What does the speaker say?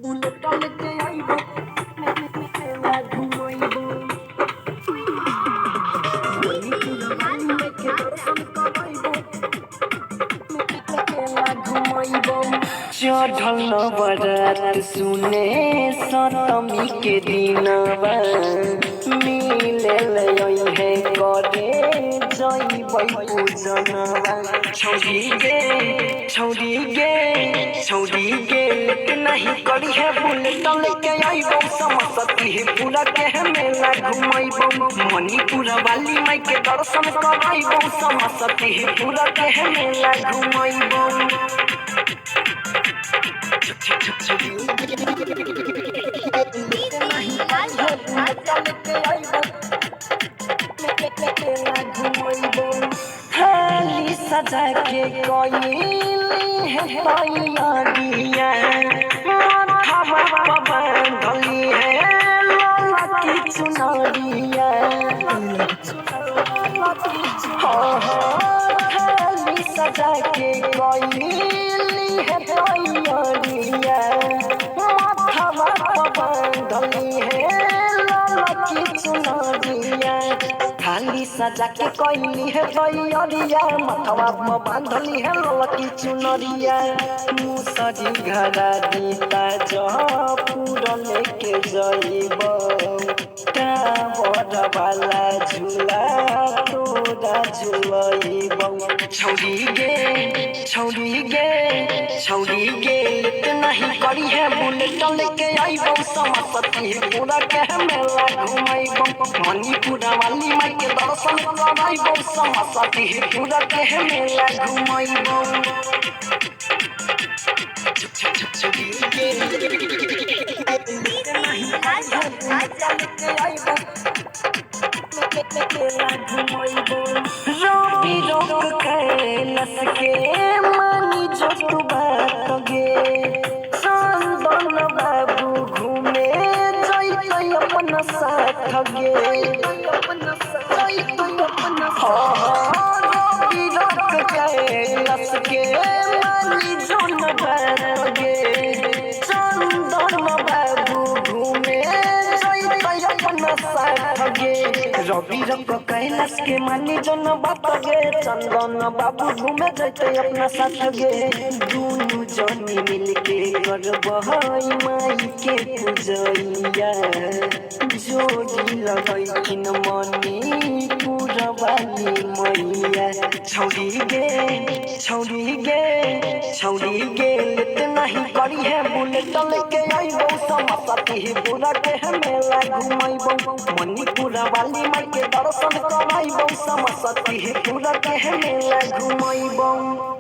Bullet लेके आइबो मेला घुमाइबो मणिपुर वाली लेके दर्शन कराइबो मेला घुमाइबो चढ़ल नवरात सुने सतमी के दिनवा मिले है करे जइबै पूजनवा छौरी गे लेके नहीं करी है बुलेट लेके आइबो समसती है पूरा के मेला घुमाइबो मणिपुर वाली माई के दर्शन कराइबो समसती है पूरा के मेला घुमाइबो थाली सजा के कोई है तैयारियां माथा पर बांधली है लाला की चुनरिया थाली सजा के कोई है तैयारियां माथा पर बांधली है लाला की चुनरिया थाली सजा के कोइली है तैयारिया माथवा पर बांधली है ललकी चुनरिया मुसरी घरा दीता जपूर लेके जइबो टावर वाला झूला तोरा झुलइबो छौरी गे लेके नहीं करी है बुलेट लेके आइबो समसती पूरा के मेला घुमाइबो मणिपुर वाली माई के दर्शन कराइबो समसती पूरा के मेला घुमाइबो रवि रोक कैलस के मानी जो तू बात गे चंदन बाबू घूमे जइतै अपन साथ गे रवि रोक कैलस के मानी जो न बात गे चंदन बाबू घूमे जइतै अपन साथ गे रवि रोक कैलाश के मानी जन बात गे चंदन बाबू घूमे जैते अपना साथ गे दुनु जनी मिलके करबहई माई के पूजैया जोड़ी लगैकिन मणिपुर वाली मैया छौरी गे लेते नहीं करी है बुलेट लेके आइबो समसती पूरा के मेला घुमाइबो मणिपुर वाली माई के दर्शन कराइबो समसती पूरा के मेला घुमाइबो।